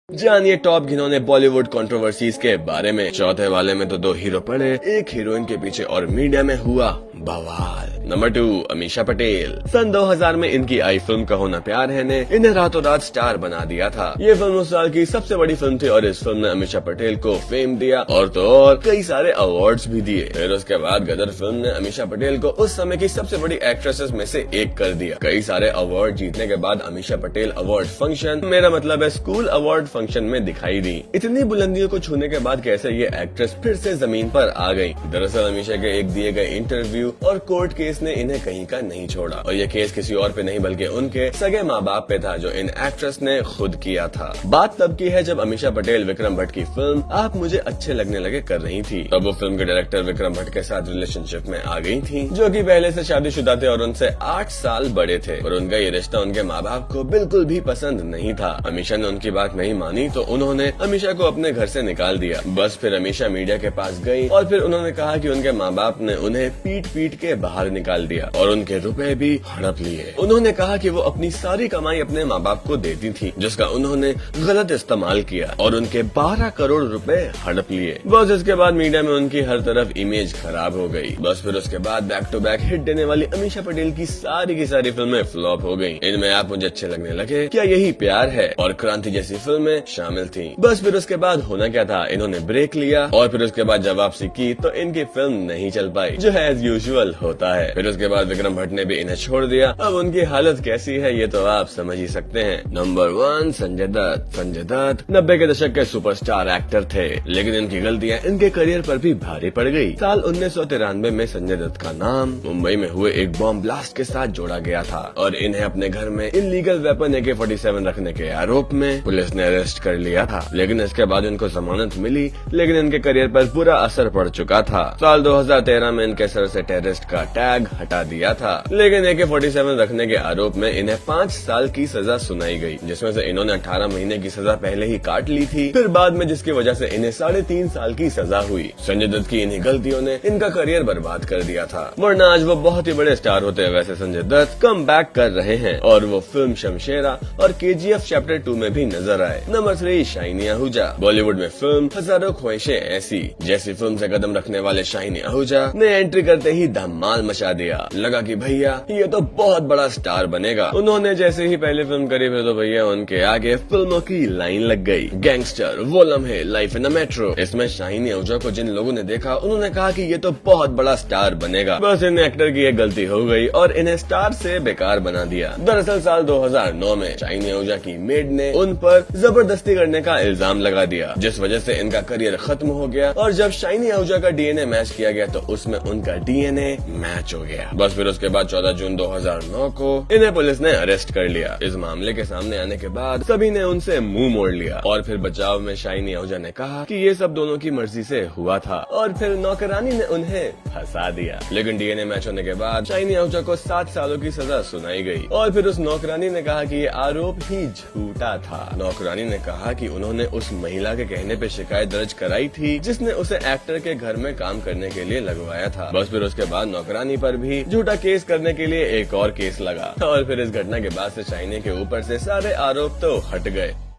जानिए टॉप घिनौने बॉलीवुड कंट्रोवर्सीज के बारे में। चौथे वाले में तो 2 हीरो पड़े एक हीरोइन के पीछे और मीडिया में हुआ बवाल। नंबर 2 अमीषा पटेल। सन 2000 में इनकी आई फिल्म कहो ना प्यार है ने इन्हें रातों रात स्टार बना दिया था। ये फिल्म उस साल की सबसे बड़ी फिल्म थी और इस फिल्म ने अमीषा पटेल को फेम दिया और तो और कई सारे अवार्ड्स भी दिए। फिर उसके बाद गदर फिल्म ने अमीषा पटेल को उस समय की सबसे बड़ी एक्ट्रेसेस में से एक कर दिया। कई सारे अवार्ड जीतने के बाद अमीषा पटेल अवार्ड फंक्शन, मेरा मतलब है स्कूल अवार्ड फंक्शन में दिखाई दी। इतनी बुलंदियों को छूने के बाद कैसे ये एक्ट्रेस फिर से जमीन पर आ गई। दरअसल अमीषा के एक दिए गए इंटरव्यू और कोर्ट केस ने इन्हें कहीं का नहीं छोड़ा और ये केस किसी और पे नहीं बल्कि उनके सगे माँ बाप पे था जो इन एक्ट्रेस ने खुद किया था। बात तब की है जब अमीषा पटेल विक्रम भट्ट की फिल्म आप मुझे अच्छे लगने लगे कर रही थी। तब वो फिल्म के डायरेक्टर विक्रम भट्ट के साथ रिलेशनशिप में आ गई थी जो कि पहले से शादीशुदा थे और उनसे 8 साल बड़े थे और उनका ये रिश्ता उनके माँ बाप को बिल्कुल भी पसंद नहीं था। अमीषा ने उनकी बात नहीं मानी तो उन्होंने अमीषा को अपने घर से निकाल दिया। बस फिर अमीषा मीडिया के पास गई और फिर उन्होंने कहा कि उनके माँ बाप ने उन्हें पीट पीट के बाहर निकाल दिया और उनके रुपए भी हड़प लिए। उन्होंने कहा कि वो अपनी सारी कमाई अपने माँ बाप को देती थी जिसका उन्होंने गलत इस्तेमाल किया और उनके 12 करोड़ रुपए हड़प लिए। बस इसके बाद मीडिया में उनकी हर तरफ इमेज खराब हो गई। बस फिर उसके बाद बैक टू बैक हिट देने वाली अमीषा पटेल की सारी फिल्में फ्लॉप हो गयी। इनमें आप मुझे अच्छे लगने लगे, क्या यही प्यार है और क्रांति जैसी फिल्में शामिल थी। बस फिर उसके बाद होना क्या था, इन्होंने ब्रेक लिया और फिर उसके बाद जब वापसी की तो इनकी फिल्म नहीं चल पाई जो है एज यूजुअल होता है। फिर उसके बाद विक्रम भट्ट ने भी इन्हें छोड़ दिया। अब उनकी हालत कैसी है ये तो आप समझ ही सकते हैं। नंबर 1 संजय दत्त। संजय दत्त 90 के दशक के सुपरस्टार एक्टर थे लेकिन इनकी गलतियां इनके करियर पर भी भारी पड़ गई। साल 1993 में संजय दत्त का नाम मुंबई में हुए एक बॉम्ब ब्लास्ट के साथ जोड़ा गया था और इन्हें अपने घर में इलीगल वेपन AK-47 रखने के आरोप में पुलिस ने अरेस्ट कर लिया था। लेकिन इसके बाद इनको जमानत मिली लेकिन इनके करियर पर बुरा असर पड़ चुका था। साल 2013 में इनके सर से टेररिस्ट का टैग हटा दिया था लेकिन AK-47 रखने के आरोप में इन्हें 5 साल की सजा सुनाई गई जिसमें से इन्होंने 18 महीने की सजा पहले ही काट ली थी। फिर बाद में जिसकी वजह से इन्हें 3.5 साल की सजा हुई। संजय दत्त की इन्हीं गलतियों ने इनका करियर बर्बाद कर दिया था वरना आज वो बहुत ही बड़े स्टार होते। वैसे संजय दत्त कम बैक कर रहे हैं और वो फिल्म शमशेरा और KGF चैप्टर 2 में भी नजर आए। Number 3 shiny Ahuja. बॉलीवुड में फिल्म हजारों ख्वाहिशें ऐसी जैसी फिल्म से कदम रखने वाले शाइनी आहूजा ने एंट्री करते ही धमाल मचा दिया। लगा कि भैया ये तो बहुत बड़ा स्टार बनेगा। उन्होंने जैसे ही पहली फिल्म करी फिर तो भैया उनके आगे फिल्मों की लाइन लग गई। गैंगस्टर, वो लम्हे, लाइफ इन अ मेट्रो। इसमें शाइनी आहूजा को जिन लोगों ने देखा उन्होंने कहा कि ये तो बहुत बड़ा स्टार बनेगा। बस इन एक्टर की एक गलती हो गई और इन्हें स्टार से बेकार बना दिया। दरअसल साल 2009 में शाइनी आहूजा की मेड ने उन पर जबरदस्ती करने का इल्जाम लगा दिया जिस वजह से इनका करियर खत्म हो गया और जब शाइनी आहूजा का DNA मैच किया गया तो उसमें उनका DNA मैच हो गया। बस फिर उसके बाद 14 जून 2009 को इन्हें पुलिस ने अरेस्ट कर लिया। इस मामले के सामने आने के बाद सभी ने उनसे मुंह मोड़ लिया और फिर बचाव में शाइनी आहूजा ने कहा कि ये सब दोनों की मर्जी से हुआ था और फिर नौकरानी ने उन्हें फंसा दिया। लेकिन DNA मैच होने के बाद शाइनी आहूजा को 7 सालों की सजा सुनाई गई और फिर उस नौकरानी ने कहा कि ये आरोप ही झूठा था। नौकरानी ने कहा कि उन्होंने उस महिला के कहने पे शिकायत दर्ज कराई थी जिसने उसे एक्टर के घर में काम करने के लिए लगवाया था। बस फिर उसके बाद नौकरानी पर भी झूठा केस करने के लिए एक और केस लगा और फिर इस घटना के बाद से शाइनी के ऊपर से सारे आरोप तो हट गए।